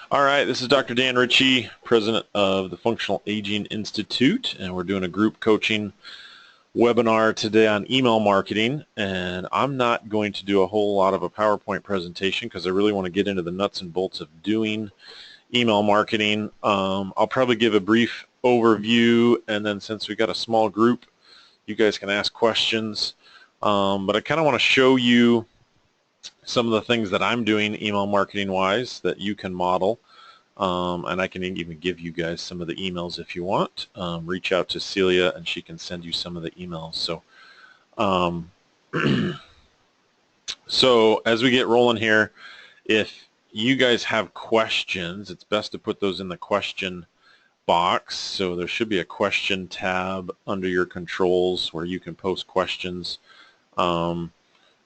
All right, this is Dr. Dan Ritchie, president of the Functional Aging Institute, and we're doing a group coaching webinar today on email marketing. And I'm not going to do a whole lot of a PowerPoint presentation because I really want to get into the nuts and bolts of doing email marketing. I'll probably give a brief overview, and then since we got a small group, you guys can ask questions. But I kind of want to show you some of the things that I'm doing email marketing wise that you can model. And I can even give you guys some of the emails if you want. Reach out to Celia and she can send you some of the emails. So, um, so as we get rolling here, if you guys have questions, it's best to put those in the question box. So there should be a question tab under your controls where you can post questions.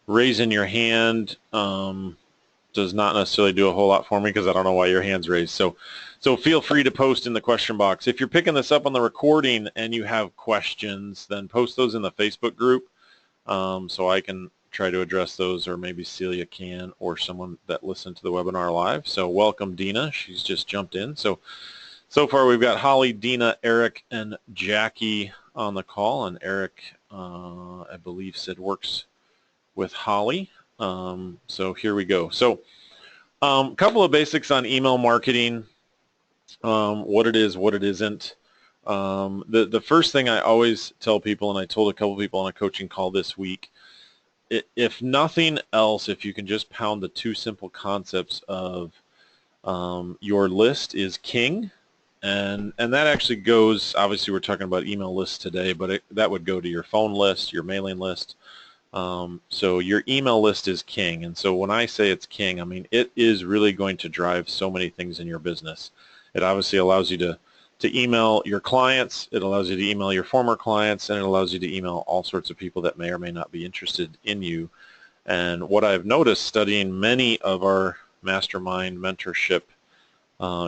Raising your hand does not necessarily do a whole lot for me because I don't know why your hand's raised. So feel free to post in the question box. If you're picking this up on the recording and you have questions, then post those in the Facebook group so I can try to address those, or maybe Celia can, or someone that listened to the webinar live. So welcome Dina, she's just jumped in. So far we've got Holly, Dina, Eric, and Jackie on the call, and Eric I believe said works with Holly. So here we go. So a couple of basics on email marketing, what it is, what it isn't. The first thing I always tell people, and I told a couple people on a coaching call this week, if nothing else, if you can just pound the two simple concepts of your list is king, and that actually goes, obviously we're talking about email lists today, but that would go to your phone list, your mailing list. So your email list is king, and so when I say it's king, I mean it is really going to drive so many things in your business. It obviously allows you to email your clients, it allows you to email your former clients, and it allows you to email all sorts of people that may or may not be interested in you. And what I've noticed studying many of our mastermind mentorship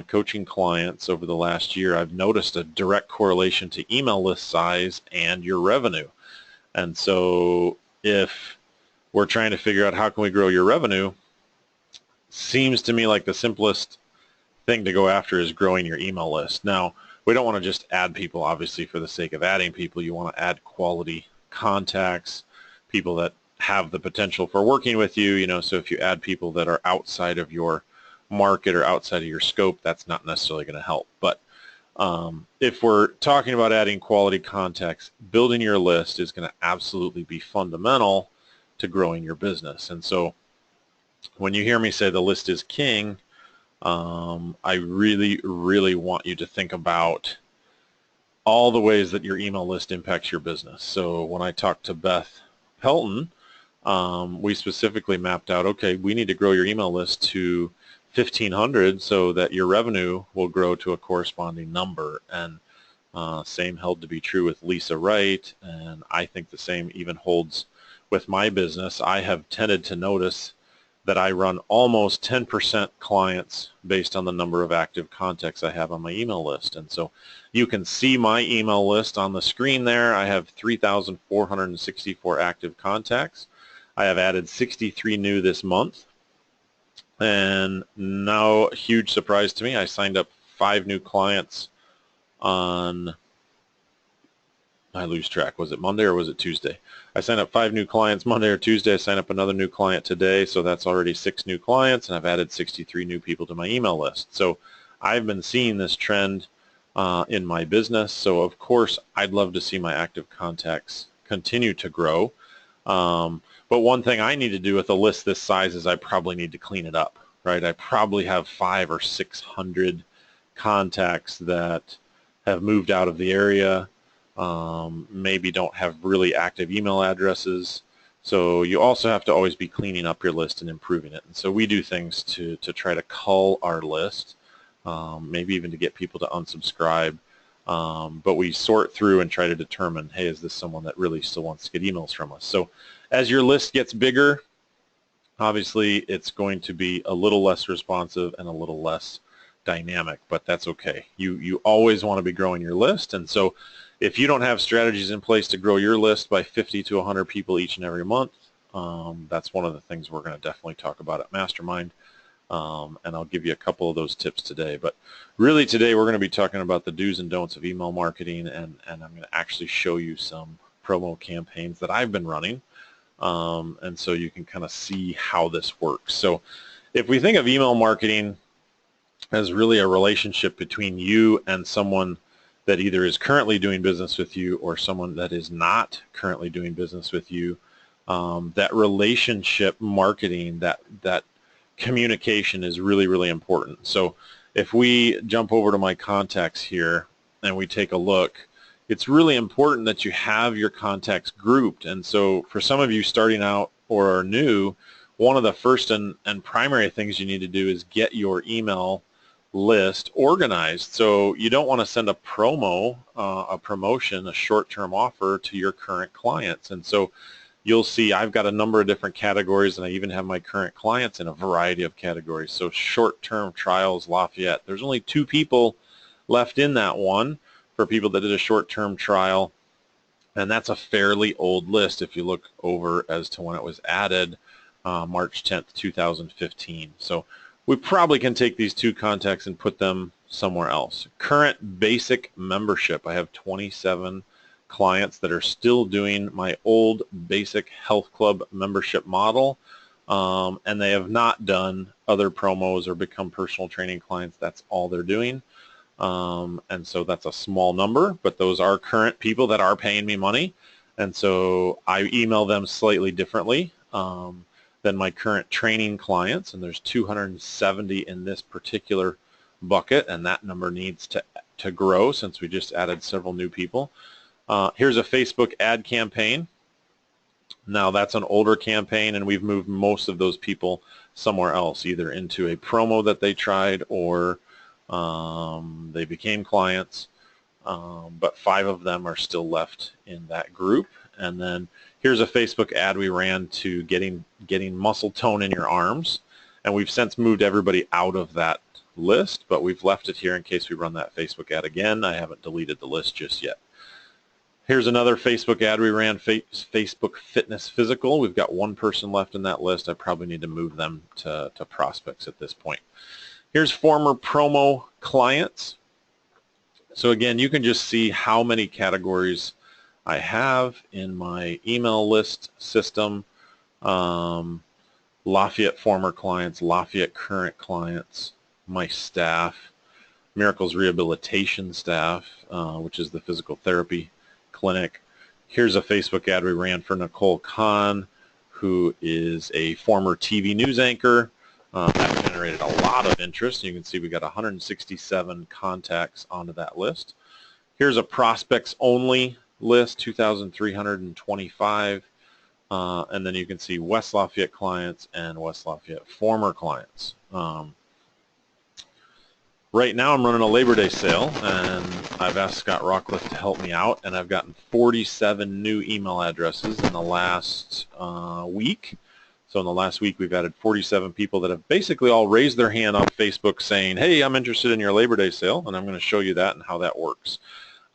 coaching clients over the last year, I've noticed a direct correlation to email list size and your revenue. And so if we're trying to figure out how can we grow your revenue, seems to me like the simplest thing to go after is growing your email list. Now, we don't want to just add people, obviously, for the sake of adding people. You want to add quality contacts, people that have the potential for working with you, so if you add people that are outside of your market or outside of your scope, that's not necessarily going to help. But if we're talking about adding quality contacts, building your list is going to absolutely be fundamental to growing your business. And so when you hear me say the list is king, I really, really want you to think about all the ways that your email list impacts your business. So when I talked to Beth Pelton, we specifically mapped out, okay, we need to grow your email list to 1,500 so that your revenue will grow to a corresponding number. And same held to be true with Lisa Wright, and I think the same even holds with my business. I have tended to notice that I run almost 10% clients based on the number of active contacts I have on my email list. And so you can see my email list on the screen there. I have 3,464 active contacts. I have added 63 new this month. And now, huge surprise to me, I signed up 5 new clients on, I lose track, was it Monday or was it Tuesday? I signed up 5 new clients Monday or Tuesday. I signed up another new client today, so that's already 6 new clients, and I've added 63 new people to my email list. So I've been seeing this trend in my business, so of course I'd love to see my active contacts continue to grow. But one thing I need to do with a list this size is I probably need to clean it up, right? I probably have 500 or 600 contacts that have moved out of the area, maybe don't have really active email addresses. So you also have to always be cleaning up your list and improving it. And so we do things to try to cull our list, maybe even to get people to unsubscribe. But we sort through and try to determine, hey, is this someone that really still wants to get emails from us? So as your list gets bigger, obviously it's going to be a little less responsive and a little less dynamic, but that's okay. You always want to be growing your list, and so if you don't have strategies in place to grow your list by 50 to 100 people each and every month, that's one of the things we're going to definitely talk about at Mastermind. And I'll give you a couple of those tips today. But really today we're going to be talking about the do's and don'ts of email marketing, and I'm going to actually show you some promo campaigns that I've been running, and so you can kind of see how this works. So if we think of email marketing as really a relationship between you and someone that either is currently doing business with you or someone that is not currently doing business with you, that relationship marketing, that communication is really, really important. So if we jump over to my contacts here and we take a look, it's really important that you have your contacts grouped. And so for some of you starting out or are new, one of the first and primary things you need to do is get your email list organized. So you don't want to send a promo, a promotion, a short-term offer to your current clients. And so you'll see I've got a number of different categories, and I even have my current clients in a variety of categories. So short-term trials, Lafayette. There's only 2 people left in that one for people that did a short-term trial, and that's a fairly old list if you look over as to when it was added, March 10th, 2015. So we probably can take these 2 contacts and put them somewhere else. Current basic membership, I have 27 clients that are still doing my old basic health club membership model, and they have not done other promos or become personal training clients. That's all they're doing, and so that's a small number, but those are current people that are paying me money, and so I email them slightly differently than my current training clients, and there's 270 in this particular bucket, and that number needs to grow since we just added several new people. Here's a Facebook ad campaign. Now that's an older campaign, and we've moved most of those people somewhere else, either into a promo that they tried or they became clients, but 5 of them are still left in that group. And then here's a Facebook ad we ran to getting muscle tone in your arms, and we've since moved everybody out of that list, but we've left it here in case we run that Facebook ad again. I haven't deleted the list just yet. Here's another Facebook ad we ran, Facebook Fitness Physical. We've got 1 person left in that list. I probably need to move them to prospects at this point. Here's former promo clients. So again, you can just see how many categories I have in my email list system. Lafayette former clients, Lafayette current clients, my staff, Miracles Rehabilitation staff, which is the physical therapy clinic. Here's a Facebook ad we ran for Nicole Kahn, who is a former TV news anchor. That generated a lot of interest. You can see we got 167 contacts onto that list. Here's a prospects only list, 2,325, and then you can see West Lafayette clients and West Lafayette former clients. Right now I'm running a Labor Day sale, and I've asked Scott Rockcliffe to help me out, and I've gotten 47 new email addresses in the last week. So in the last week we've added 47 people that have basically all raised their hand on Facebook saying, hey, I'm interested in your Labor Day sale, and I'm going to show you that and how that works.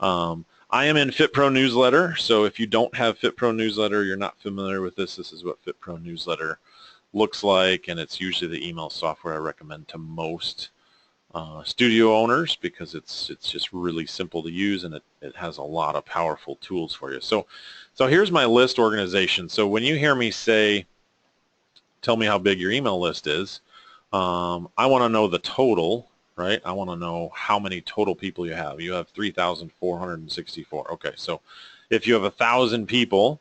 I am in FitPro Newsletter, so if you don't have FitPro Newsletter, you're not familiar with this, this is what FitPro Newsletter looks like, and it's usually the email software I recommend to most studio owners because it's just really simple to use, and it has a lot of powerful tools for you. So here's my list organization. So when you hear me say, tell me how big your email list is, I want to know the total, right? I want to know how many total people you have. You have 3,464. Okay, so if you have 1,000 people,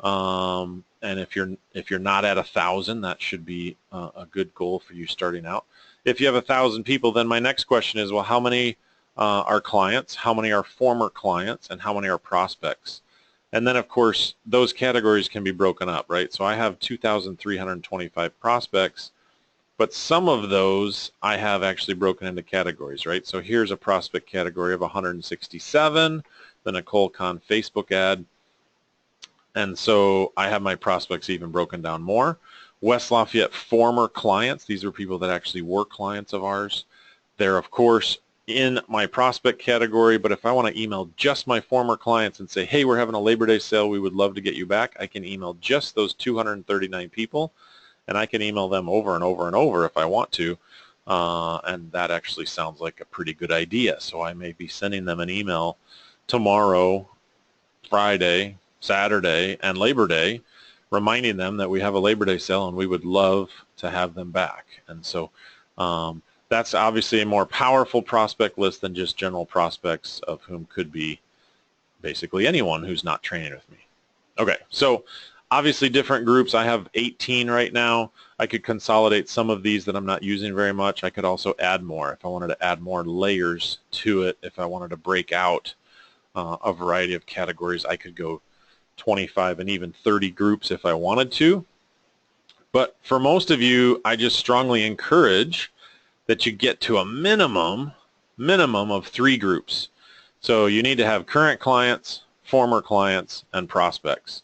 and if you're not at 1,000, that should be a good goal for you starting out. If you have 1,000 people, then my next question is, well, how many are clients, how many are former clients, and how many are prospects? And then, of course, those categories can be broken up, right? So I have 2,325 prospects, but some of those I have actually broken into categories, right? So here's a prospect category of 167, the Nicole Kahn Facebook ad, and so I have my prospects even broken down more. West Lafayette former clients, these are people that actually were clients of ours. They're, of course, in my prospect category, but if I want to email just my former clients and say, hey, we're having a Labor Day sale, we would love to get you back, I can email just those 239 people, and I can email them over and over and over if I want to, and that actually sounds like a pretty good idea. So I may be sending them an email tomorrow, Friday, Saturday, and Labor Day, reminding them that we have a Labor Day sale and we would love to have them back. And so that's obviously a more powerful prospect list than just general prospects, of whom could be basically anyone who's not training with me. Okay, so obviously different groups. I have 18 right now. I could consolidate some of these that I'm not using very much. I could also add more if I wanted to add more layers to it. If I wanted to break out a variety of categories, I could go 25 and even 30 groups if I wanted to. But for most of you, I just strongly encourage that you get to a minimum of 3 groups. So you need to have current clients, former clients, and prospects.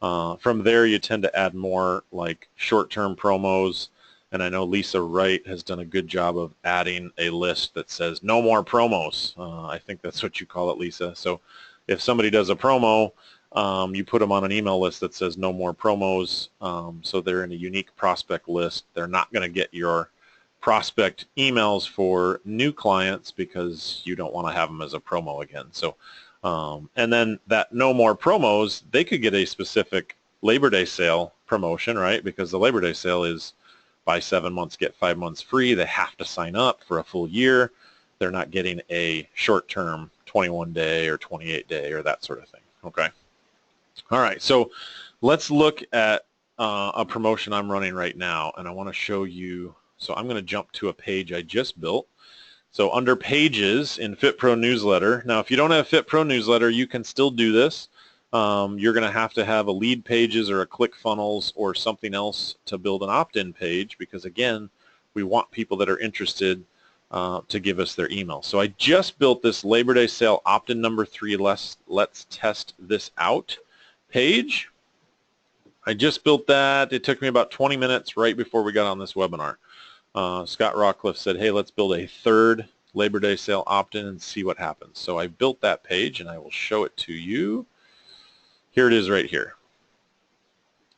From there, you tend to add more like short-term promos, and I know Lisa Wright has done a good job of adding a list that says no more promos. I think that's what you call it, Lisa. So if somebody does a promo, you put them on an email list that says no more promos, so they're in a unique prospect list. They're not going to get your prospect emails for new clients because you don't want to have them as a promo again. So, and then that no more promos, they could get a specific Labor Day sale promotion, right? Because the Labor Day sale is buy 7 months, get 5 months free. They have to sign up for a full year. They're not getting a short-term 21-day or 28-day or that sort of thing, okay? All right, so let's look at a promotion I'm running right now, and I want to show you. So I'm going to jump to a page I just built. So under Pages in FitPro Newsletter, now if you don't have FitPro Newsletter, you can still do this. You're going to have a lead pages or a ClickFunnels or something else to build an opt-in page, because again, we want people that are interested to give us their email. So I just built this Labor Day sale opt-in number 3, let's test this out page. I just built that. It took me about 20 minutes right before we got on this webinar. Scott Rockcliffe said, hey, let's build a 3rd Labor Day sale opt-in and see what happens. So I built that page, and I will show it to you. Here it is right here.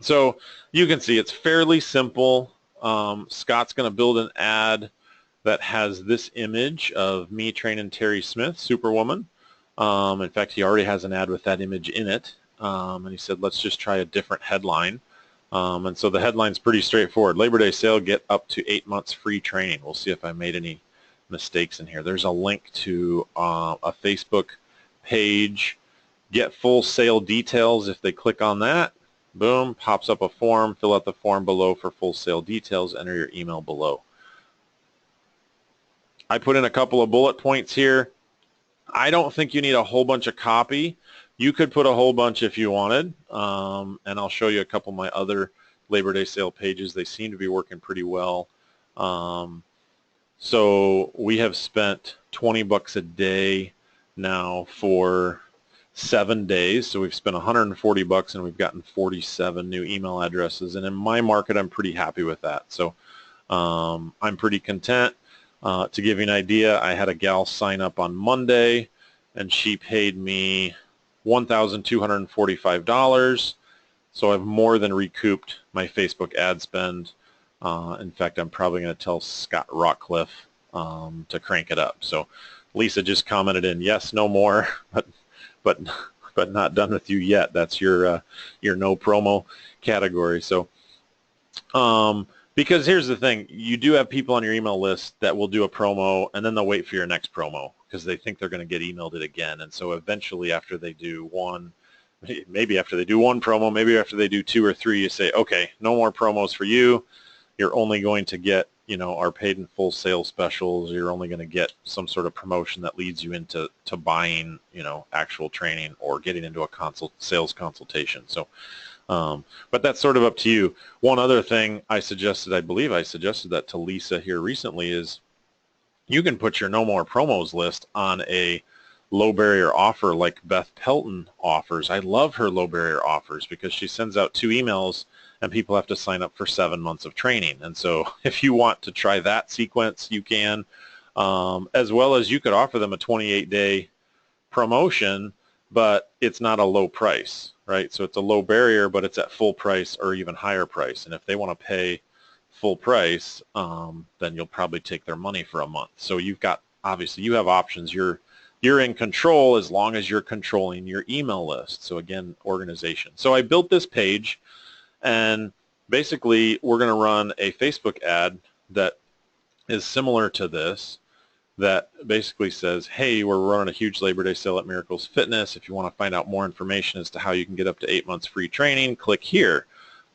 So you can see it's fairly simple. Scott's going to build an ad that has this image of me training Terry Smith, Superwoman. In fact, he already has an ad with that image in it. And he said, let's just try a different headline. And so the headline's pretty straightforward. Labor Day sale, get up to 8 months free training. We'll see if I made any mistakes in here. There's a link to a Facebook page. Get full sale details. If they click on that, boom, pops up a form. Fill out the form below for full sale details. Enter your email below. I put in a couple of bullet points here. I don't think you need a whole bunch of copy. You could put a whole bunch if you wanted, and I'll show you a couple of my other Labor Day sale pages. They seem to be working pretty well. So we have spent 20 bucks a day now for 7 days. So we've spent 140 bucks and we've gotten 47 new email addresses. And in my market, I'm pretty happy with that. So I'm pretty content. To give you an idea, I had a gal sign up on Monday, and she paid me $1,245, so I've more than recouped my Facebook ad spend. In fact, I'm probably going to tell Scott Rockcliffe to crank it up. So Lisa just commented in, yes, no more, but not done with you yet. That's your no promo category. So because here's the thing, you do have people on your email list that will do a promo and then they'll wait for your next promo because they think they're going to get emailed it again. And so eventually after they do one, maybe after they do one promo, maybe after they do 2 or 3, you say, okay, no more promos for you. You're only going to get, our paid in full sales specials. You're only going to get some sort of promotion that leads you into buying, actual training or getting into a sales consultation. So, but that's sort of up to you. One other thing I believe I suggested that to Lisa here recently, is you can put your no more promos list on a low barrier offer like Beth Pelton offers. I love her low barrier offers because she sends out 2 emails and people have to sign up for 7 months of training. And so if you want to try that sequence, you can, as well as you could offer them a 28-day promotion, but it's not a low price. right? So it's a low barrier, but it's at full price or even higher price. And if they want to pay full price, then you'll probably take their money for a month. So you've got, obviously you have options. You're in control as long as you're controlling your email list. So again, organization. So I built this page, and basically we're going to run a Facebook ad that is similar to this, that basically says, hey, we're running a huge Labor Day sale at Miracles Fitness. If you want to find out more information as to how you can get up to 8 months free training, click here.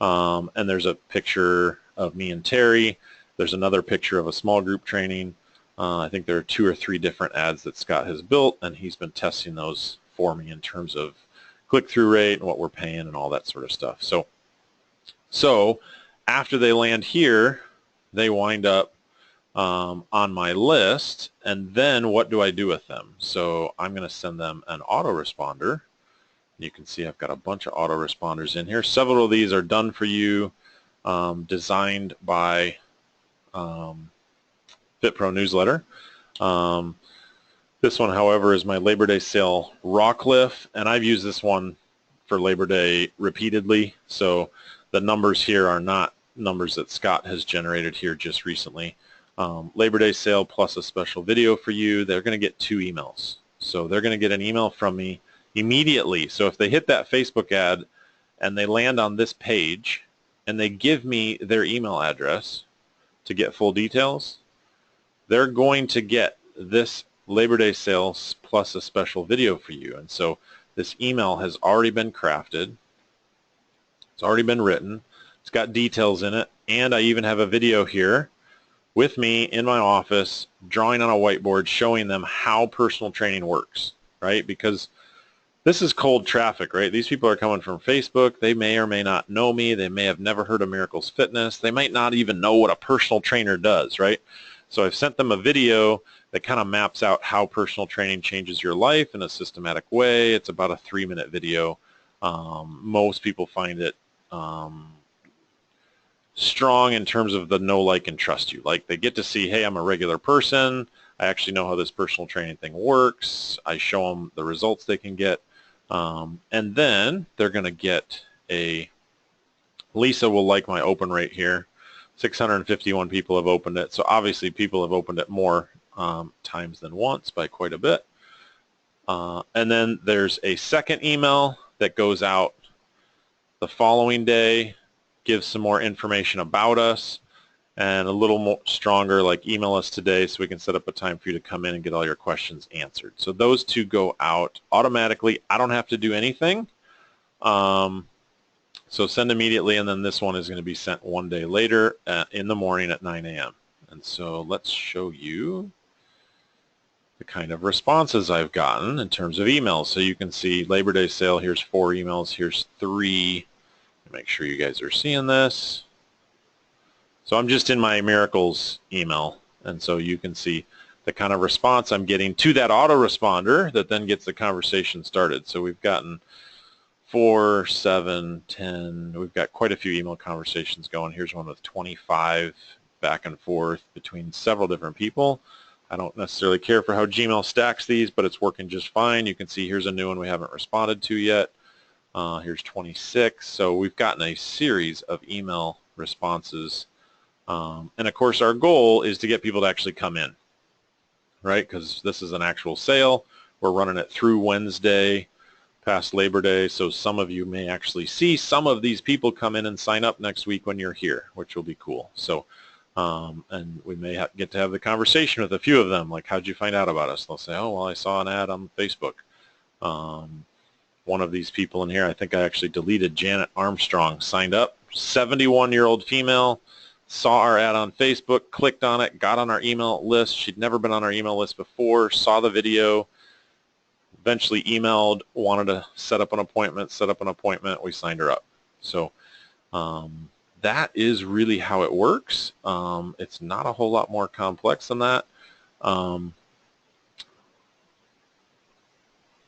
And there's a picture of me and Terry. There's another picture of a small group training. I think there are 2 or 3 different ads that Scott has built, and he's been testing those for me in terms of click-through rate and what we're paying and all that sort of stuff. So after they land here, they wind up on my list, and then what do I do with them? So I'm going to send them an autoresponder. You can see I've got a bunch of autoresponders in here. Several of these are done for you, designed by FitPro Newsletter. This one, however, is my Labor Day sale Rawcliffe, and I've used this one for Labor Day repeatedly, so the numbers here are not numbers that Scott has generated here just recently. Labor Day sale plus a special video for you. They're going to get 2 emails. So they're going to get an email from me immediately. So if they hit that Facebook ad and they land on this page and they give me their email address to get full details, they're going to get this Labor Day sales plus a special video for you. And so this email has already been crafted. It's already been written. It's got details in it. And I even have a video here with me in my office, drawing on a whiteboard, showing them how personal training works, right? Because this is cold traffic, right? These people are coming from Facebook. They may or may not know me. They may have never heard of Miracles Fitness. They might not even know what a personal trainer does, right? So I've sent them a video that kind of maps out how personal training changes your life in a systematic way. It's about a 3-minute video. Most people find it strong in terms of the know, like, and trust you. Like, they get to see, hey, I'm a regular person. I actually know how this personal training thing works. I show them the results they can get. And then they're going to get Lisa will like my open rate here. 651 people have opened it. So obviously people have opened it more times than once by quite a bit. And then there's a second email that goes out the following day, gives some more information about us, and a little more stronger, like email us today so we can set up a time for you to come in and get all your questions answered. So those 2 go out automatically. I don't have to do anything. So send immediately, and then this one is going to be sent 1 day later in the morning at 9 a.m. And so let's show you the kind of responses I've gotten in terms of emails. So you can see Labor Day sale, here's 4 emails, here's 3. Make sure you guys are seeing this. So I'm just in my Miracles email, and so you can see the kind of response I'm getting to that autoresponder that then gets the conversation started. So we've gotten 4, 7, 10. We've got quite a few email conversations going. Here's one with 25 back and forth between several different people. I don't necessarily care for how Gmail stacks these, but it's working just fine. You can see here's a new one we haven't responded to yet. Here's 26. So we've gotten a series of email responses. And of course our goal is to get people to actually come in, right? Because this is an actual sale. We're running it through Wednesday past Labor Day. So some of you may actually see some of these people come in and sign up next week when you're here, which will be cool. So, and we may get to have the conversation with a few of them, like, how'd you find out about us? They'll say, oh, well, I saw an ad on Facebook. One of these people in here, I think I actually deleted Janet Armstrong, signed up, 71-year-old female, saw our ad on Facebook, clicked on it, got on our email list. She'd never been on our email list before, saw the video, eventually emailed, wanted to set up an appointment, we signed her up. So that is really how it works. It's not a whole lot more complex than that.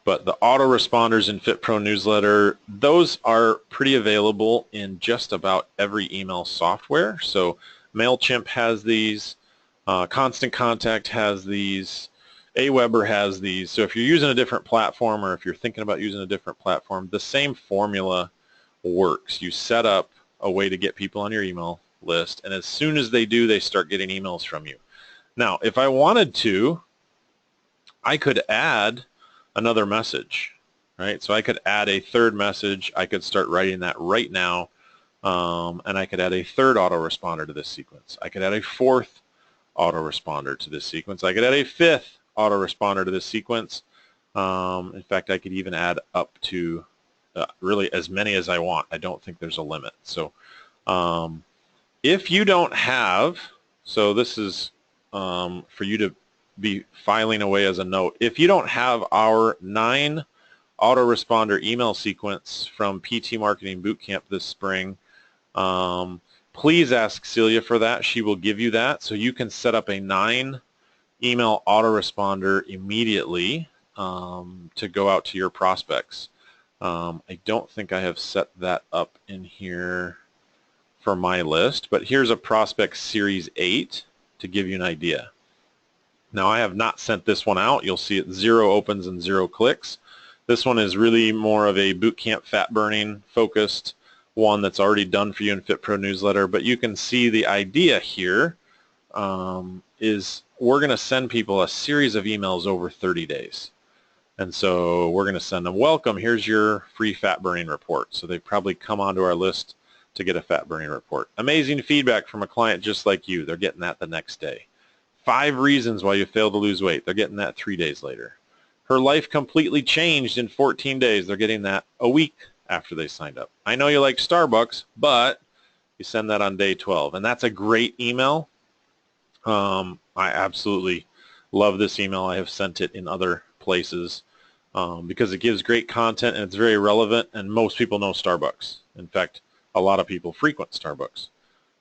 But the autoresponders in FitPro Newsletter, those are pretty available in just about every email software. So MailChimp has these, Constant Contact has these, Aweber has these. So if you're using a different platform or if you're thinking about using a different platform, the same formula works. You set up a way to get people on your email list, and as soon as they do, they start getting emails from you. Now, if I wanted to, I could add another message, right? So I could add a third message. I could start writing that right now, and I could add a third autoresponder to this sequence. I could add a fourth autoresponder to this sequence. I could add a fifth autoresponder to this sequence. In fact, I could even add up to really as many as I want. I don't think there's a limit. So if you don't have, so this is for you to be filing away as a note. If you don't have our 9 autoresponder email sequence from PT Marketing Bootcamp this spring, please ask Celia for that. She will give you that, so you can set up a 9 email autoresponder immediately to go out to your prospects. I don't think I have set that up in here for my list, but here's a prospect series 8 to give you an idea. Now, I have not sent this one out. You'll see it 0 opens and 0 clicks. This one is really more of a bootcamp fat burning focused one that's already done for you in FitPro newsletter, but you can see the idea here is we're going to send people a series of emails over 30 days. And so we're going to send them, welcome, here's your free fat burning report. So they probably come onto our list to get a fat burning report. Amazing feedback from a client just like you. They're getting that the next day. 5 reasons why you failed to lose weight. They're getting that 3 days later. Her life completely changed in 14 days. They're getting that a week after they signed up. I know you like Starbucks, but you send that on day 12. And that's a great email. I absolutely love this email. I have sent it in other places because it gives great content and it's very relevant, and most people know Starbucks. In fact, a lot of people frequent Starbucks.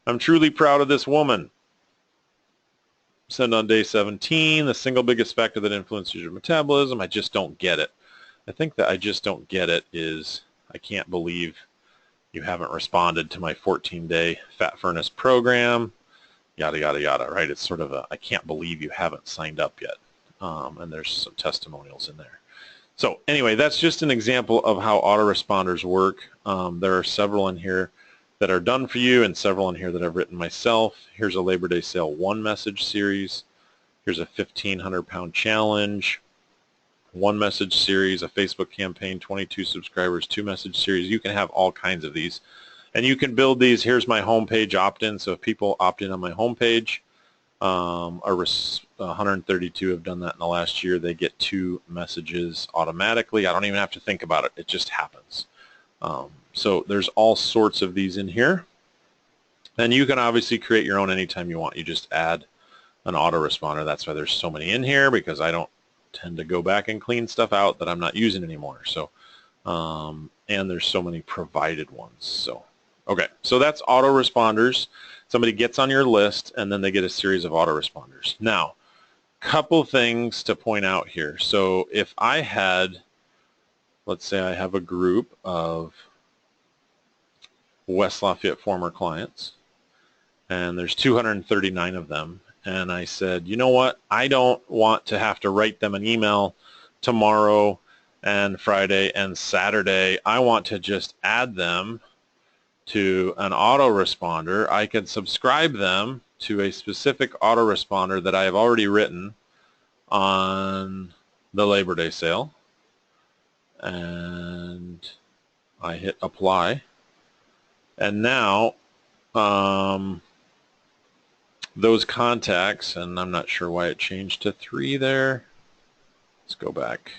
I'm truly proud of this woman. Send on day 17, the single biggest factor that influences your metabolism. I just don't get it. I think that I just don't get it is I can't believe you haven't responded to my 14-day Fat Furnace program, yada, yada, yada, right? It's sort of a, I can't believe you haven't signed up yet. And there's some testimonials in there. So anyway, that's just an example of how autoresponders work. There are several in here that are done for you and several in here that I've written myself. Here's a Labor Day Sale 1 message series. Here's a 1,500-pound challenge, 1 message series, a Facebook campaign, 22 subscribers, 2 message series. You can have all kinds of these. And you can build these. Here's my homepage opt-in. So if people opt in on my homepage, 132 have done that in the last year. They get 2 messages automatically. I don't even have to think about it. It just happens. So there's all sorts of these in here. And you can obviously create your own anytime you want. You just add an autoresponder. That's why there's so many in here, because I don't tend to go back and clean stuff out that I'm not using anymore. So, and there's so many provided ones. So, okay, so that's autoresponders. Somebody gets on your list and then they get a series of autoresponders. Now, couple things to point out here. So if I had, let's say I have a group of West Lafayette former clients, and there's 239 of them, and I said, you know what, I don't want to have to write them an email tomorrow and Friday and Saturday. I want to just add them to an autoresponder. I can subscribe them to a specific autoresponder that I have already written on the Labor Day sale, and I hit apply. And now those contacts, and I'm not sure why it changed to 3 there. Let's go back.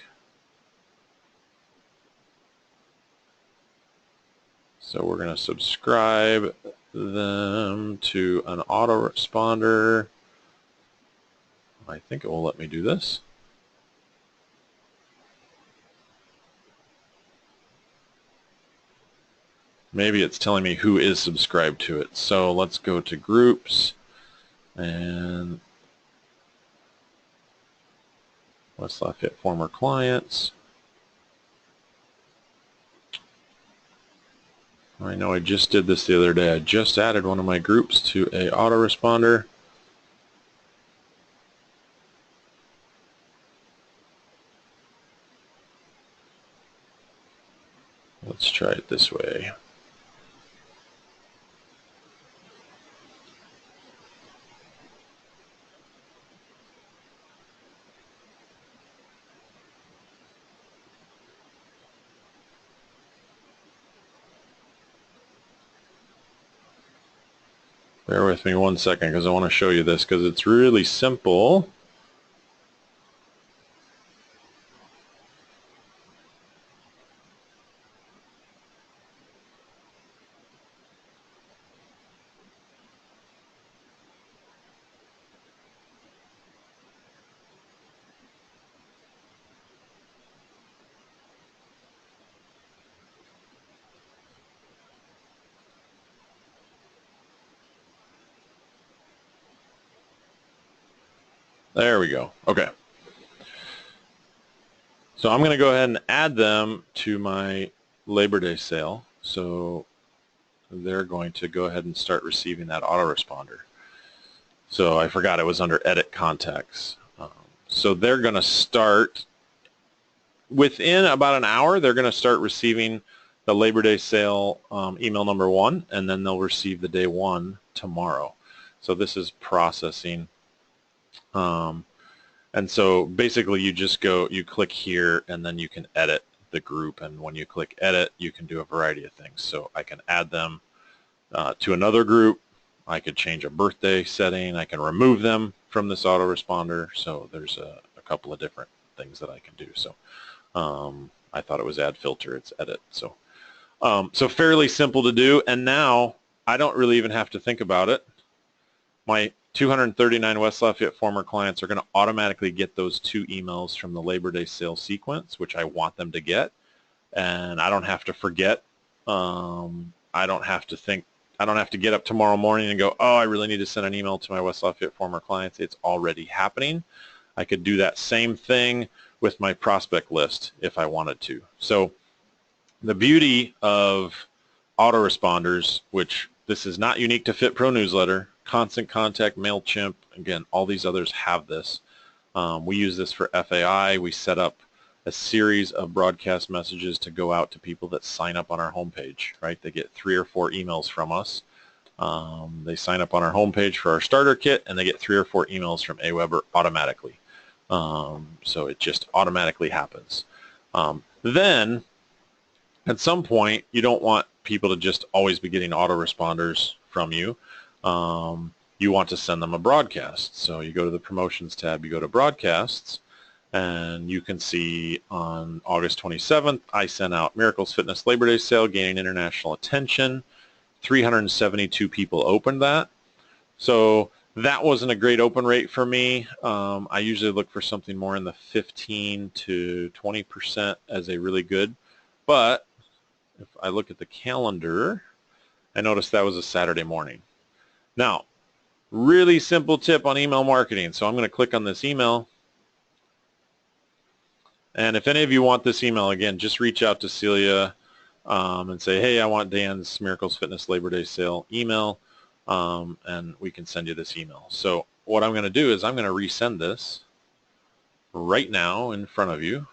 So we're going to subscribe them to an autoresponder. I think it will let me do this. Maybe it's telling me who is subscribed to it. So let's go to groups and West Lafayette former clients. I know I just did this the other day. I just added one of my groups to a autoresponder. Let's try it this way. Bear with me 1 second because I want to show you this because it's really simple. There we go. Okay. So I'm going to go ahead and add them to my Labor Day sale. So they're going to go ahead and start receiving that autoresponder. So I forgot it was under Edit Contacts. So they're going to start, within about an hour, they're going to start receiving the Labor Day sale email number 1, and then they'll receive the day 1 tomorrow. So this is processing. And so basically you just go, you click here, and then you can edit the group. And when you click edit, you can do a variety of things. So I can add them to another group. I could change a birthday setting. I can remove them from this autoresponder. So there's a couple of different things that I can do. So I thought it was add filter. It's edit. So so fairly simple to do. And now I don't really even have to think about it. My 239 West Lafayette former clients are going to automatically get those 2 emails from the Labor Day sale sequence, which I want them to get. And I don't have to forget. I don't have to think. I don't have to get up tomorrow morning and go, oh, I really need to send an email to my West Lafayette former clients. It's already happening. I could do that same thing with my prospect list if I wanted to. So the beauty of autoresponders, which this is not unique to FitPro Newsletter, Constant Contact, MailChimp, again, all these others have this. We use this for FAI. We set up a series of broadcast messages to go out to people that sign up on our homepage, right? They get 3 or 4 emails from us. They sign up on our homepage for our starter kit, and they get 3 or 4 emails from AWeber automatically. So it just automatically happens. Then, at some point, you don't want people to just always be getting autoresponders from you. You want to send them a broadcast. So you go to the promotions tab, you go to broadcasts, and you can see on August 27th, I sent out Miracles Fitness Labor Day sale gaining international attention. 372 people opened that. So that wasn't a great open rate for me. I usually look for something more in the 15 to 20% as a really good. But if I look at the calendar, I noticed that was a Saturday morning. Now, really simple tip on email marketing. So I'm going to click on this email. And if any of you want this email, again, just reach out to Celia and say, hey, I want Dan's Miracles Fitness Labor Day sale email, and we can send you this email. So what I'm going to do is I'm going to resend this right now in front of you.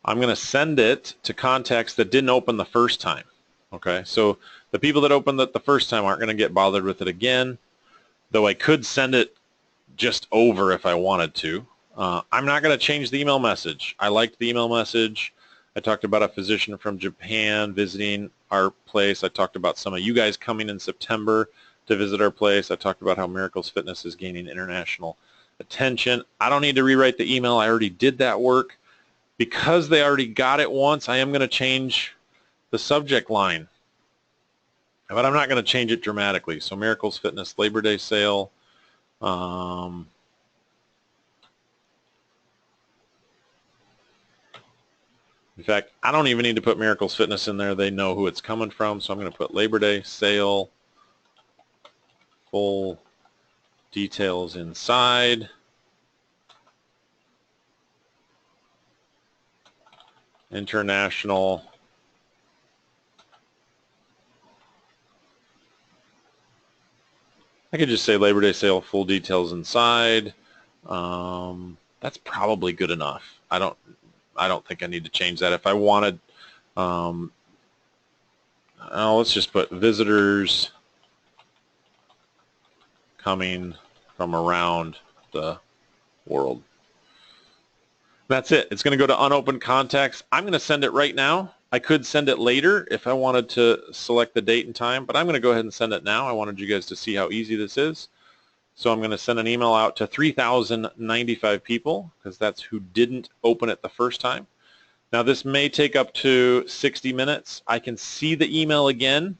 I'm going to send it to contacts that didn't open the first time. Okay, so the people that opened it the first time aren't going to get bothered with it again, though I could send it just over if I wanted to. I'm not going to change the email message. I liked the email message. I talked about a physician from Japan visiting our place. I talked about some of you guys coming in September to visit our place. I talked about how Miracles Fitness is gaining international attention. I don't need to rewrite the email. I already did that work. Because they already got it once, I am going to change the subject line. But I'm not going to change it dramatically. So Miracles Fitness Labor Day sale. In fact, I don't even need to put Miracles Fitness in there. They know who it's coming from. So I'm going to put Labor Day sale, full details inside. International. I could just say Labor Day sale, full details inside. That's probably good enough. I don't think I need to change that. If I wanted Let's just put visitors coming from around the world. That's it. It's going to go to unopened contacts. I'm going to send it right now. I could send it later if I wanted to select the date and time, but I'm going to go ahead and send it now. I wanted you guys to see how easy this is. So I'm going to send an email out to 3,095 people because that's who didn't open it the first time. Now this may take up to 60 minutes. I can see the email again.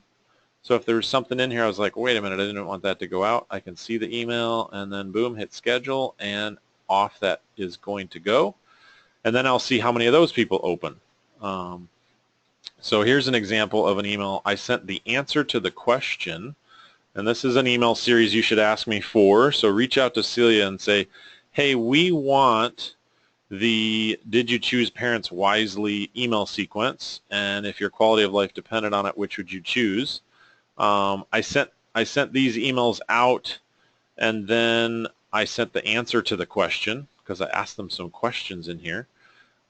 So if there's something in here, I was like, wait a minute, I didn't want that to go out. I can see the email and then boom, hit schedule, and off that is going to go. And then I'll see how many of those people open. So here's an example of an email. I sent the answer to the question, and this is an email series you should ask me for. So reach out to Celia and say, hey, we want the Did You Choose Parents Wisely email sequence, and if your quality of life depended on it, which would you choose? I sent these emails out, and then I sent the answer to the question because I asked them some questions in here,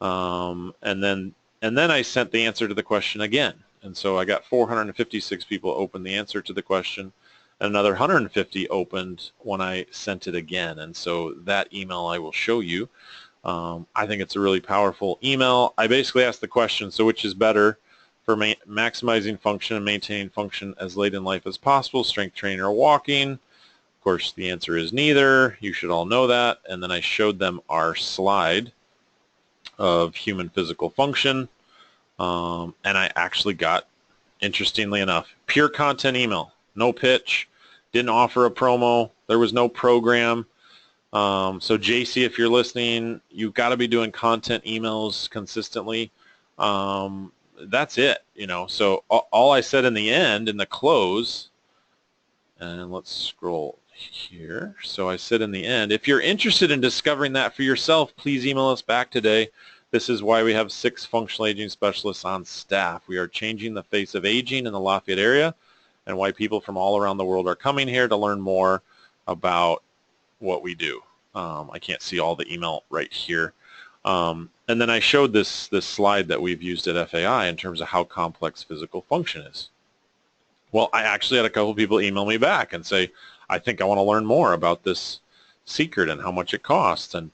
and then I sent the answer to the question again. And so I got 456 people open the answer to the question, and another 150 opened when I sent it again. And so that email I will show you. I think it's a really powerful email. I basically asked the question, so which is better for maximizing function and maintaining function as late in life as possible, strength training or walking? Of course, the answer is neither. You should all know that. And then I showed them our slide of human physical function. And I actually got, interestingly enough, pure content email, no pitch, didn't offer a promo, there was no program. So JC, if you're listening, you've got to be doing content emails consistently. That's it, you know. So all I said in the end, in the close, and let's scroll here. So I said in the end, if you're interested in discovering that for yourself, please email us back today. This is why we have 6 functional aging specialists on staff. We are changing the face of aging in the Lafayette area, and why people from all around the world are coming here to learn more about what we do. I can't see all the email right here. And then I showed this slide that we've used at FAI in terms of how complex physical function is. Well, I actually had a couple people email me back and say, I think I want to learn more about this secret and how much it costs. And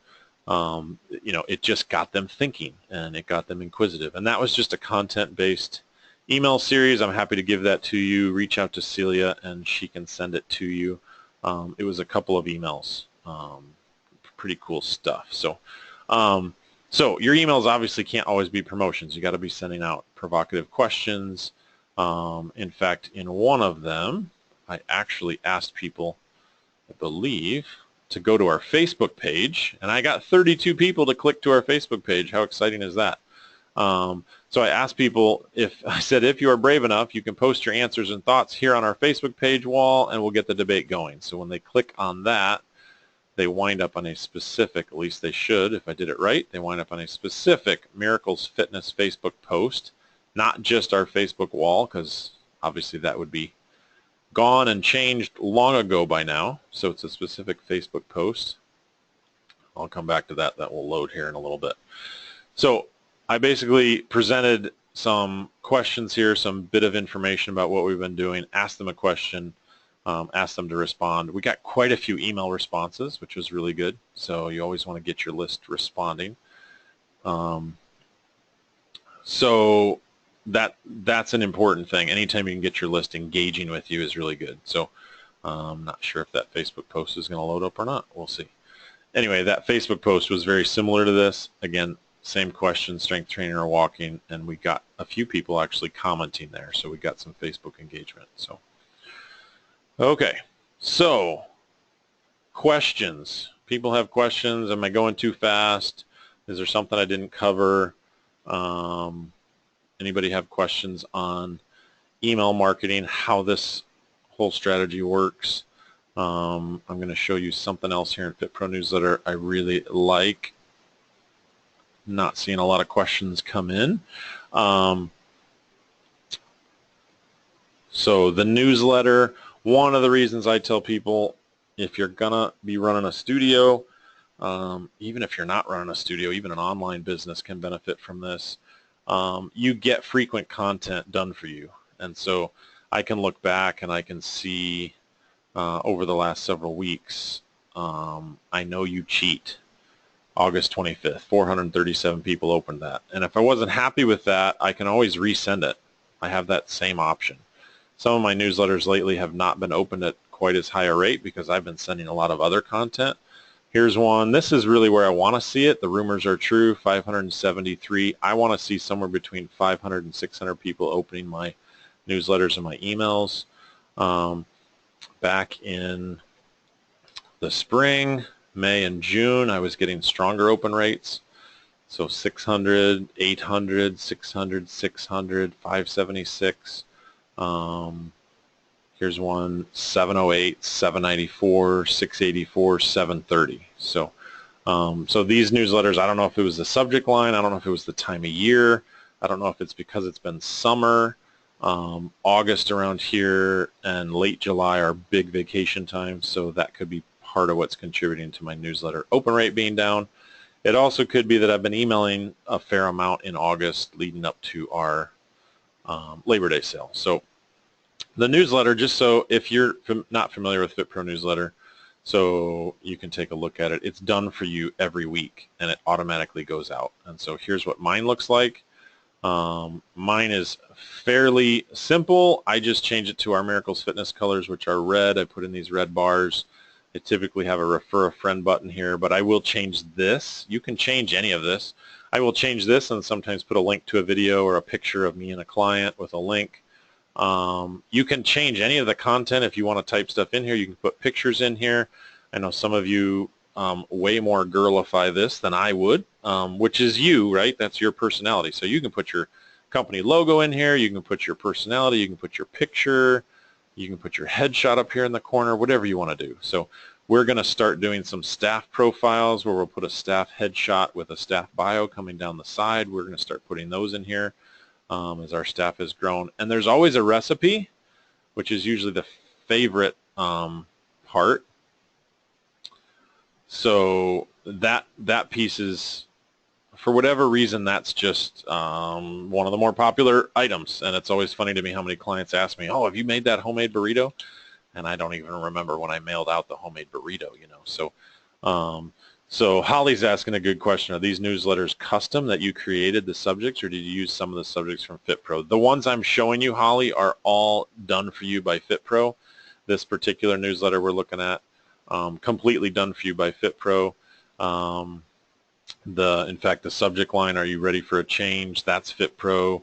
you know, it just got them thinking and it got them inquisitive. And that was just a content-based email series. I'm happy to give that to you. Reach out to Celia and she can send it to you. It was a couple of emails. Pretty cool stuff. So, so your emails obviously can't always be promotions. You got to be sending out provocative questions. In fact, in one of them, I actually asked people, I believe, to go to our Facebook page, and I got 32 people to click to our Facebook page. How exciting is that? So I asked people, I said, if you are brave enough, you can post your answers and thoughts here on our Facebook page wall, and we'll get the debate going. So when they click on that, they wind up on a specific, at least they should, if I did it right, they wind up on a specific Miracles Fitness Facebook post, not just our Facebook wall, because obviously that would be gone and changed long ago by now. So it's a specific Facebook post. I'll come back to that. That will load here in a little bit. So I basically presented some questions here, some bit of information about what we've been doing, asked them a question, asked them to respond. We got quite a few email responses, which was really good. So you always want to get your list responding. So that's an important thing. Anytime you can get your list engaging with you is really good. So I'm not sure if that Facebook post is going to load up or not. We'll see. Anyway, that Facebook post was very similar to this. Again, same question, strength training or walking, and we got a few people actually commenting there. So we got some Facebook engagement. So, okay. So, questions. People have questions. Am I going too fast? Is there something I didn't cover? Anybody have questions on email marketing, how this whole strategy works? I'm going to show you something else here in FitPro Newsletter I really like. Not seeing a lot of questions come in. So the newsletter, one of the reasons I tell people, if you're going to be running a studio, even if you're not running a studio, even an online business can benefit from this. you get frequent content done for you. And so I can look back and I can see over the last several weeks, I know you cheat. August 25th, 437 people opened that. And if I wasn't happy with that, I can always resend it. I have that same option. Some of my newsletters lately have not been opened at quite as high a rate because I've been sending a lot of other content. Here's one. This is really where I want to see it. The rumors are true, 573. I want to see somewhere between 500 and 600 people opening my newsletters and my emails. Back in the spring, May and June, I was getting stronger open rates. So 600, 800, 600, 600, 576. Here's one, 708, 794, 684, 730. So these newsletters, I don't know if it was the subject line. I don't know if it was the time of year. I don't know if it's because it's been summer. August around here and late July are big vacation times, so that could be part of what's contributing to my newsletter open rate being down. It also could be that I've been emailing a fair amount in August leading up to our Labor Day sale. So the newsletter, just so if you're not familiar with FitPro newsletter, so you can take a look at it. It's done for you every week and it automatically goes out. And so here's what mine looks like. Mine is fairly simple. I just change it to our Miracles Fitness colors, which are red. I put in these red bars. I typically have a refer a friend button here, but I will change this. You can change any of this. I will change this and sometimes put a link to a video or a picture of me and a client with a link. You can change any of the content if you want to type stuff in here. You can put pictures in here. I know some of you way more girlify this than I would, which is you, right? That's your personality. So you can put your company logo in here. You can put your personality. You can put your picture. You can put your headshot up here in the corner, whatever you want to do. So we're going to start doing some staff profiles where we'll put a staff headshot with a staff bio coming down the side. We're going to start putting those in here as our staff has grown. And there's always a recipe, which is usually the favorite part. So that piece is, for whatever reason, that's just one of the more popular items. And it's always funny to me how many clients ask me, oh, have you made that homemade burrito? And I don't even remember when I mailed out the homemade burrito, you know. So Holly's asking a good question. Are these newsletters custom that you created the subjects, or did you use some of the subjects from FitPro? The ones I'm showing you, Holly, are all done for you by FitPro. This particular newsletter we're looking at, completely done for you by FitPro. In fact, the subject line, are you ready for a change? That's FitPro.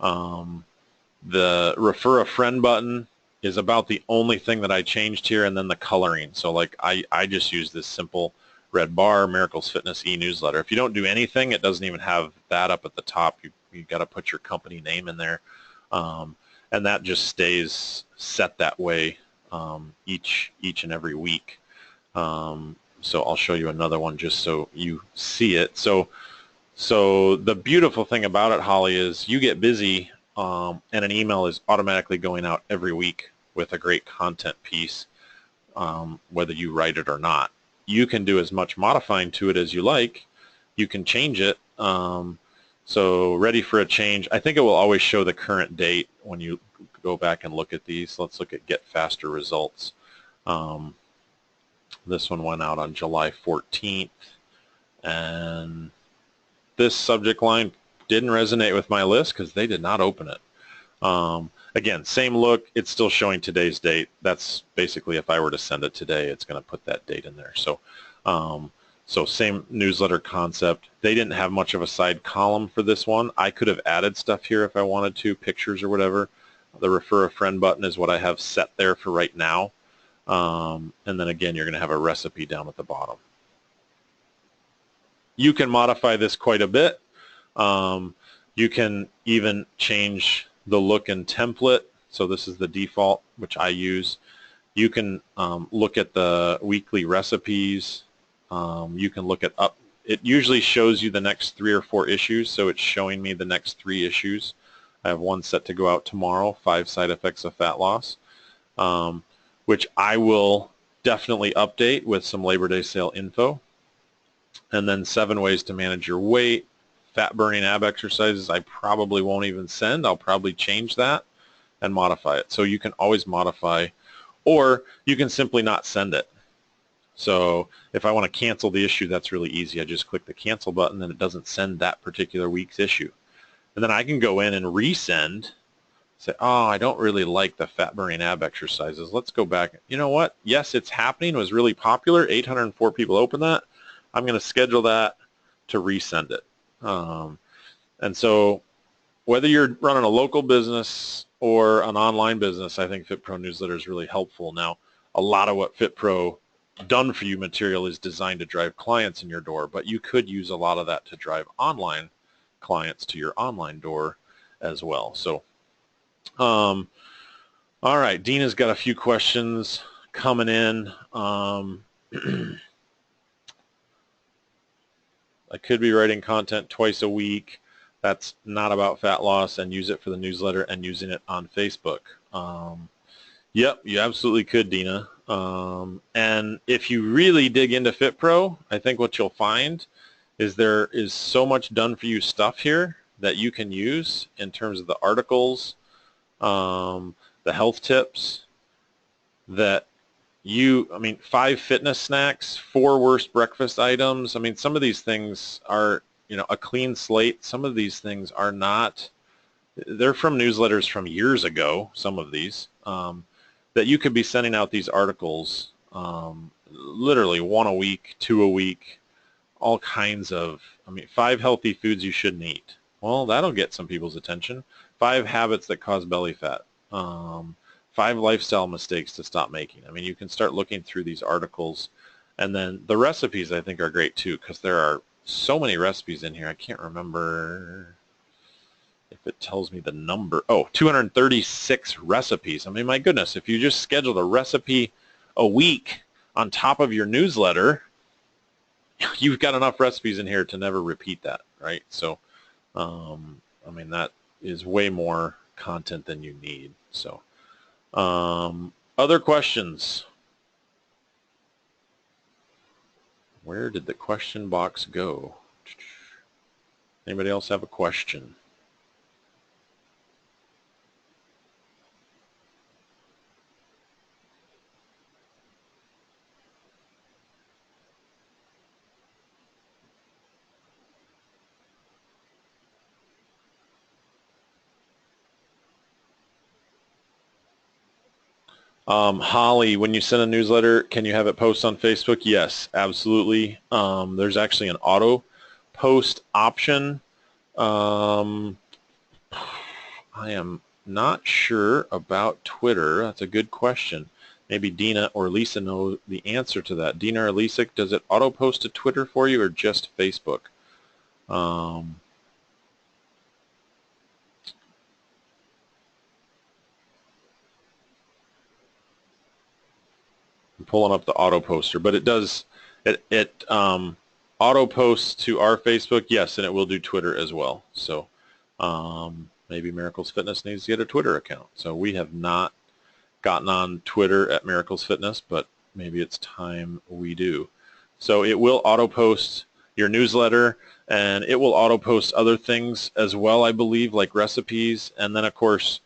The refer a friend button is about the only thing that I changed here, and then the coloring. So like I just use this simple red bar, Miracles Fitness e-newsletter. If you don't do anything, it doesn't even have that up at the top. You got to put your company name in there, and that just stays set that way each and every week. So I'll show you another one just so you see it. So the beautiful thing about it, Holly, is you get busy and an email is automatically going out every week with a great content piece, whether you write it or not. You can do as much modifying to it as you like. You can change it. So ready for a change. I think it will always show the current date when you go back and look at these. Let's look at get faster results. This one went out on July 14th, and this subject line didn't resonate with my list because they did not open it. Again, same look, it's still showing today's date. That's basically, if I were to send it today, it's going to put that date in there. So same newsletter concept. They didn't have much of a side column for this one. I could have added stuff here if I wanted to, pictures or whatever. The refer a friend button is what I have set there for right now. And then again, you're going to have a recipe down at the bottom. You can modify this quite a bit. You can even change the look and template. So this is the default, which I use. You can look at the weekly recipes. You can look at it usually shows you the next 3 or 4 issues, so it's showing me the next 3 issues. I have one set to go out tomorrow, 5 side effects of fat loss, which I will definitely update with some Labor Day sale info. And then 7 ways to manage your weight, fat burning ab exercises I probably won't even send. I'll probably change that and modify it. So you can always modify, or you can simply not send it. So if I want to cancel the issue, that's really easy. I just click the cancel button and it doesn't send that particular week's issue. And then I can go in and resend, say, oh, I don't really like the fat burning ab exercises. Let's go back. You know what? Yes, it's happening. It was really popular. 804 people opened that. I'm going to schedule that to resend it. And so whether you're running a local business or an online business, I think FitPro newsletter is really helpful. Now, a lot of what FitPro done for you material is designed to drive clients in your door, but you could use a lot of that to drive online clients to your online door as well. So, all right, Dina's got a few questions coming in. I could be writing content twice a week that's not about fat loss and use it for the newsletter and using it on Facebook. Yep, you absolutely could, Dina. And if you really dig into FitPro, I think what you'll find is there is so much done for you stuff here that you can use in terms of the articles, the health tips, that I mean, 5 fitness snacks, 4 worst breakfast items. I mean, some of these things are, a clean slate. Some of these things are not. They're from newsletters from years ago, some of these, that you could be sending out these articles, literally 1 a week, 2 a week, all kinds of, 5 healthy foods you shouldn't eat. Well, that'll get some people's attention. 5 habits that cause belly fat. 5 lifestyle mistakes to stop making. I mean, you can start looking through these articles. And then the recipes, I think, are great too, because there are so many recipes in here. I can't remember if it tells me the number. Oh, 236 recipes. I mean, my goodness, if you just scheduled a recipe a week on top of your newsletter, you've got enough recipes in here to never repeat that, right? So, I mean, that is way more content than you need. So, other questions? Where did the question box go? Anybody else have a question? Holly, when you send a newsletter, can you have it post on Facebook? Yes, absolutely. There's actually an auto post option. I am not sure about Twitter. That's a good question. Maybe Dina or Lisa know the answer to that. Dina or Lisa, does it auto post to Twitter for you or just Facebook? I'm pulling up the auto poster, but it does, it auto posts to our Facebook, yes, and it will do Twitter as well. So maybe Miracles Fitness needs to get a Twitter account. So we have not gotten on Twitter at Miracles Fitness, but maybe it's time we do. So it will auto post your newsletter, and it will auto post other things as well, I believe, like recipes. And then, of course,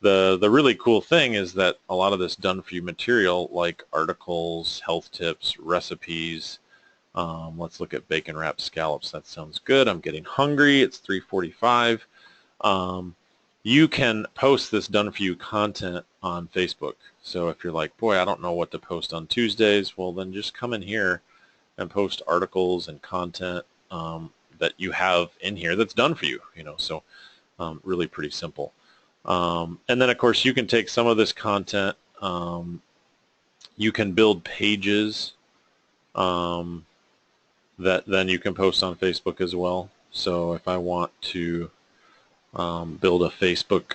the really cool thing is that a lot of this done for you material, like articles, health tips, recipes. Let's look at bacon wrapped scallops. That sounds good. I'm getting hungry. It's 3:45. You can post this done for you content on Facebook. So if you're like, boy, I don't know what to post on Tuesdays, well, then just come in here and post articles and content that you have in here that's done for you. So really pretty simple. And then, of course, you can take some of this content. You can build pages that then you can post on Facebook as well. So if I want to build a Facebook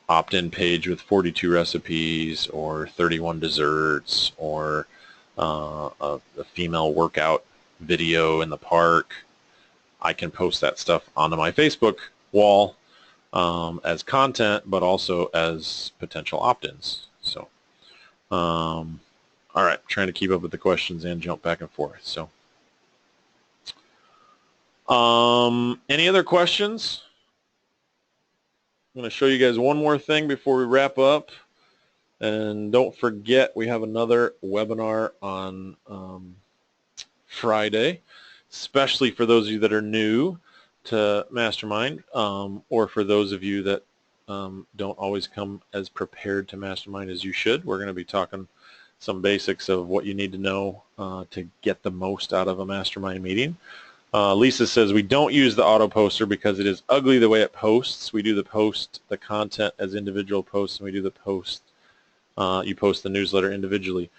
opt-in page with 42 recipes or 31 desserts or a female workout video in the park, I can post that stuff onto my Facebook wall as content, but also as potential opt-ins. So, all right, trying to keep up with the questions and jump back and forth. So, Any other questions? I'm going to show you guys one more thing before we wrap up. And don't forget, we have another webinar on Friday, especially for those of you that are new to Mastermind, or for those of you that don't always come as prepared to Mastermind as you should. We're going to be talking some basics of what you need to know to get the most out of a Mastermind meeting. Lisa says we don't use the auto poster because it is ugly the way it posts. We do the content as individual posts, and we do the post. You post the newsletter individually.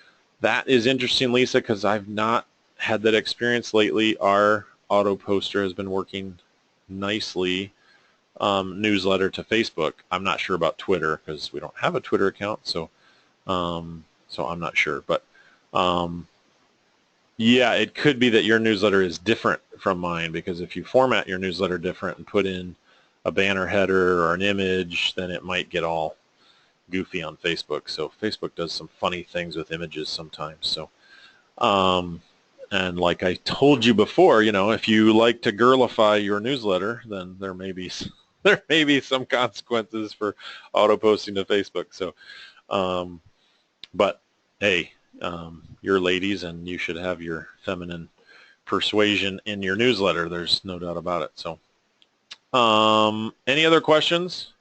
That is interesting, Lisa, because I've not had that experience lately. Our auto poster has been working nicely. Newsletter to Facebook. I'm not sure about Twitter because we don't have a Twitter account, so I'm not sure. But yeah, it could be that your newsletter is different from mine, because if you format your newsletter different and put in a banner header or an image, then it might get all goofy on Facebook. So Facebook does some funny things with images sometimes. So, and like I told you before, if you like to girlify your newsletter, then there may be some consequences for auto posting to Facebook. So, but hey, you're ladies, and you should have your feminine persuasion in your newsletter. There's no doubt about it. So, any other questions?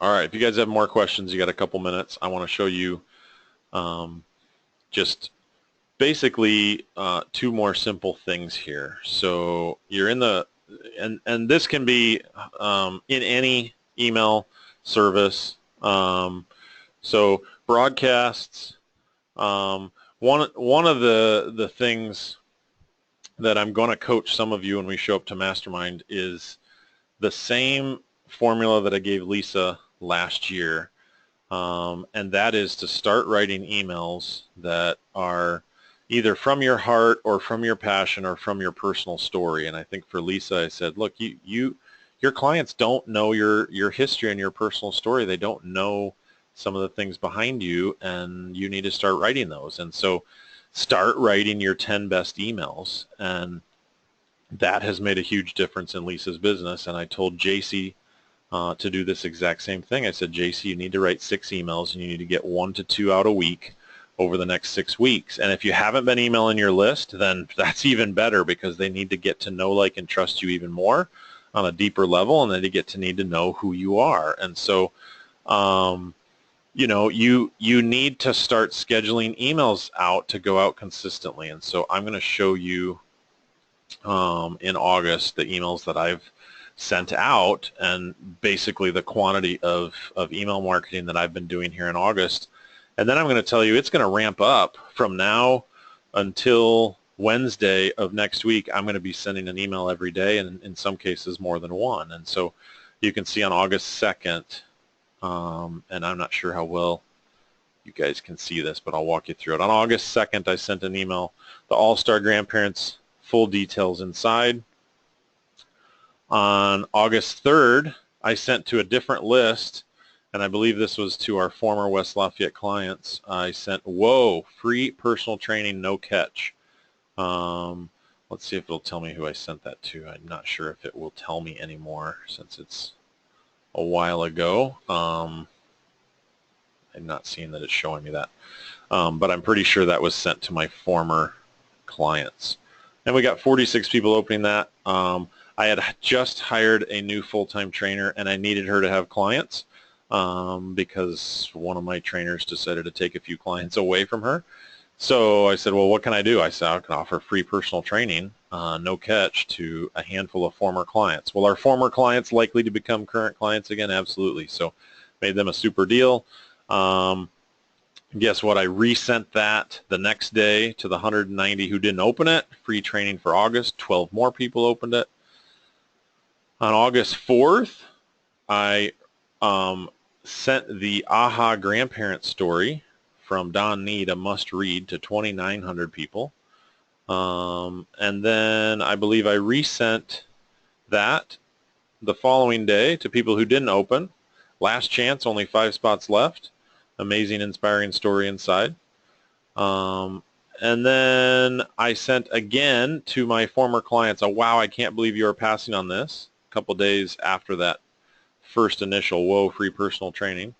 All right, if you guys have more questions, you got a couple minutes. I want to show you just basically two more simple things here. So you're in the, and this can be in any email service. So broadcasts, one of the things that I'm going to coach some of you when we show up to Mastermind is the same formula that I gave Lisa last year, and that is to start writing emails that are either from your heart or from your passion or from your personal story. And I think for Lisa, I said, look, your clients don't know your history and your personal story. They don't know some of the things behind you, and you need to start writing those. And so start writing your 10 best emails, and that has made a huge difference in Lisa's business. And I told JC to do this exact same thing. I said, JC, you need to write 6 emails, and you need to get 1 to 2 out a week over the next 6 weeks. And if you haven't been emailing your list, then that's even better, because they need to get to know, like, and trust you even more on a deeper level, and then they need to know who you are. And so, you need to start scheduling emails out to go out consistently. And so I'm going to show you in August the emails that I've sent out, and basically the quantity of email marketing that I've been doing here in August. And then I'm going to tell you it's going to ramp up from now until Wednesday of next week. I'm going to be sending an email every day, and in some cases more than one. And so you can see on August 2nd, and I'm not sure how well you guys can see this, but I'll walk you through it. On August 2nd, I sent an email, the All-Star Grandparents, full details inside. On August 3rd, I sent to a different list, and I believe this was to our former West Lafayette clients. I sent, whoa, free personal training, no catch. Let's see if it'll tell me who I sent that to. I'm not sure if it will tell me anymore since it's a while ago. I'm not seeing that it's showing me that. But I'm pretty sure that was sent to my former clients. And we got 46 people opening that. I had just hired a new full-time trainer, and I needed her to have clients because one of my trainers decided to take a few clients away from her. So I said, well, what can I do? I said, I can offer free personal training, no catch, to a handful of former clients. Well, our former clients likely to become current clients again? Absolutely. So made them a super deal. Guess what? I resent that the next day to the 190 who didn't open it. Free training for August. 12 more people opened it. On August 4th, I sent the AHA Grandparent Story from Don Need, a must-read, to 2,900 people. And then I believe I resent that the following day to people who didn't open. Last chance, only 5 spots left. Amazing, inspiring story inside. And then I sent again to my former clients a wow, I can't believe you are passing on this, a couple days after that first initial whoa, free personal training.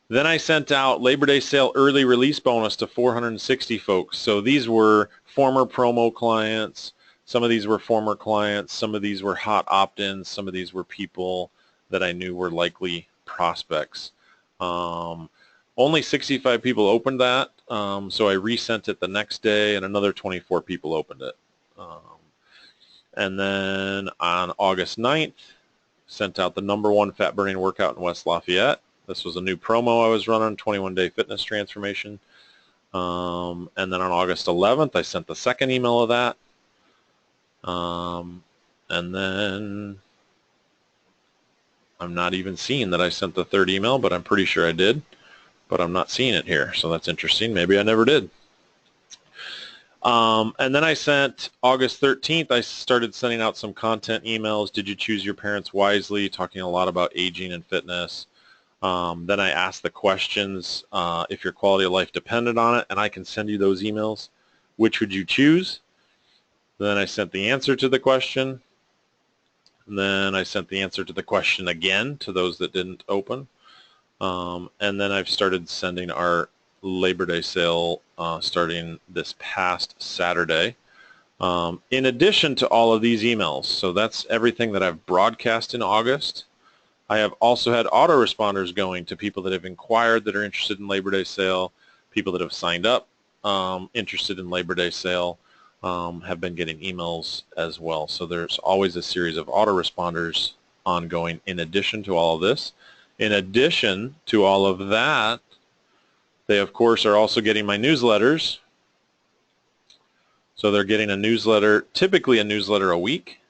Then I sent out Labor Day sale early release bonus to 460 folks. So these were former promo clients. Some of these were former clients. Some of these were hot opt-ins. Some of these were people that I knew were likely prospects. Only 65 people opened that, so I resent it the next day, and another 24 people opened it. And then on August 9th, sent out the #1 fat burning workout in West Lafayette. This was a new promo I was running, 21-day fitness transformation. And then on August 11th, I sent the second email of that. And then I'm not even seeing that I sent the third email, but I'm pretty sure I did. But I'm not seeing it here, so that's interesting. Maybe I never did. And then I sent August 13th, I started sending out some content emails. Did you choose your parents wisely? Talking a lot about aging and fitness. Then I asked the questions, if your quality of life depended on it, and I can send you those emails. Which would you choose? Then I sent the answer to the question. And then I sent the answer to the question again to those that didn't open. And then I've started sending our Labor Day sale starting this past Saturday. In addition to all of these emails, so that's everything that I've broadcast in August. I have also had autoresponders going to people that have inquired that are interested in Labor Day sale, people that have signed up interested in Labor Day sale have been getting emails as well. So there's always a series of autoresponders ongoing in addition to all of this. In addition to all of that, they of course are also getting my newsletters. So they're getting a newsletter, typically a newsletter a week.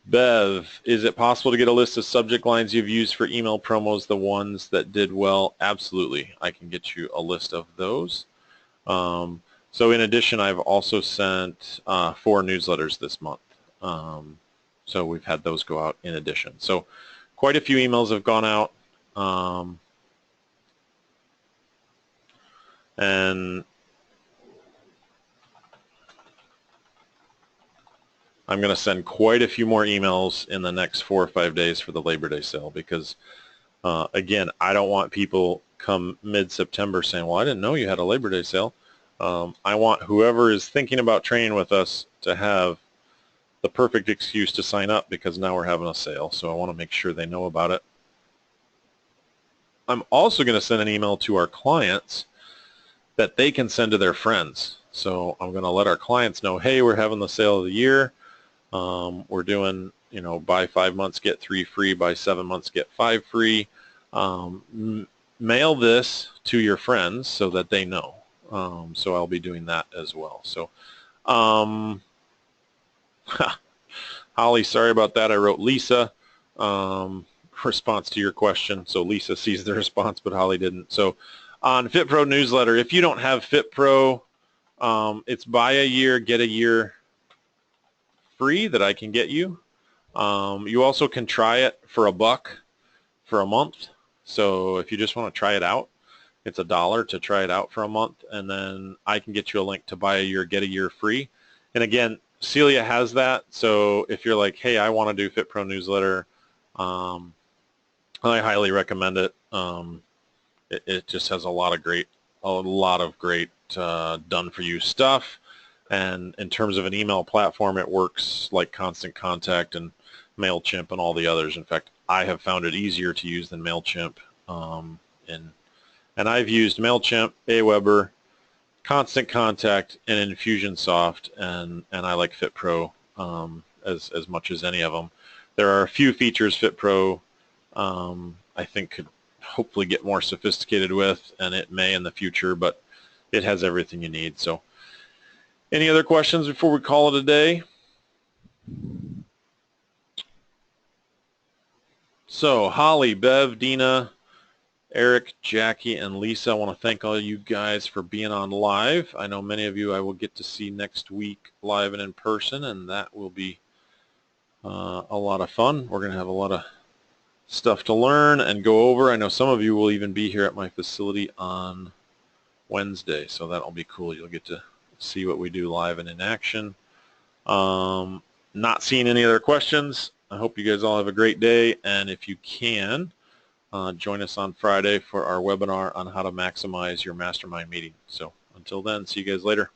Bev, is it possible to get a list of subject lines you've used for email promos, the ones that did well? Absolutely. I can get you a list of those. So in addition, I've also sent 4 newsletters this month. So we've had those go out in addition. So quite a few emails have gone out. And I'm going to send quite a few more emails in the next 4 or 5 days for the Labor Day sale because, again, I don't want people come mid-September saying, well, I didn't know you had a Labor Day sale. I want whoever is thinking about training with us to have the perfect excuse to sign up because now we're having a sale. So I want to make sure they know about it. I'm also going to send an email to our clients that they can send to their friends. So I'm going to let our clients know, hey, we're having the sale of the year. We're doing, you know, buy 5 months, get 3 free, buy 7 months, get 5 free. Mail this to your friends so that they know. So I'll be doing that as well. So, Holly, sorry about that. I wrote Lisa, response to your question. So Lisa sees the response, but Holly didn't. So on FitPro newsletter, if you don't have FitPro, it's buy a year, get a year free that I can get you. You also can try it for $1 for a month. So if you just want to try it out, it's $1 to try it out for a month, and then I can get you a link to buy a year, get a year free. And again, Celia has that. So if you're like, hey, I want to do FitPro newsletter, I highly recommend it. It just has a lot of great done for you stuff. And in terms of an email platform, it works like Constant Contact and MailChimp and all the others. In fact, I have found it easier to use than MailChimp. And I've used MailChimp, Aweber, Constant Contact, and Infusionsoft, and I like FitPro as much as any of them. There are a few features FitPro I think could hopefully get more sophisticated with, and it may in the future, but it has everything you need. So any other questions before we call it a day? So Holly, Bev, Dina, Eric, Jackie, and Lisa, I want to thank all you guys for being on live. I know many of you I will get to see next week live and in person, and that will be a lot of fun. We're going to have a lot of stuff to learn and go over. I know some of you will even be here at my facility on Wednesday, so that'll be cool. You'll get to see what we do live and in action. Not seeing any other questions. I hope you guys all have a great day, and if you can, join us on Friday for our webinar on how to maximize your mastermind meeting. So until then, see you guys later.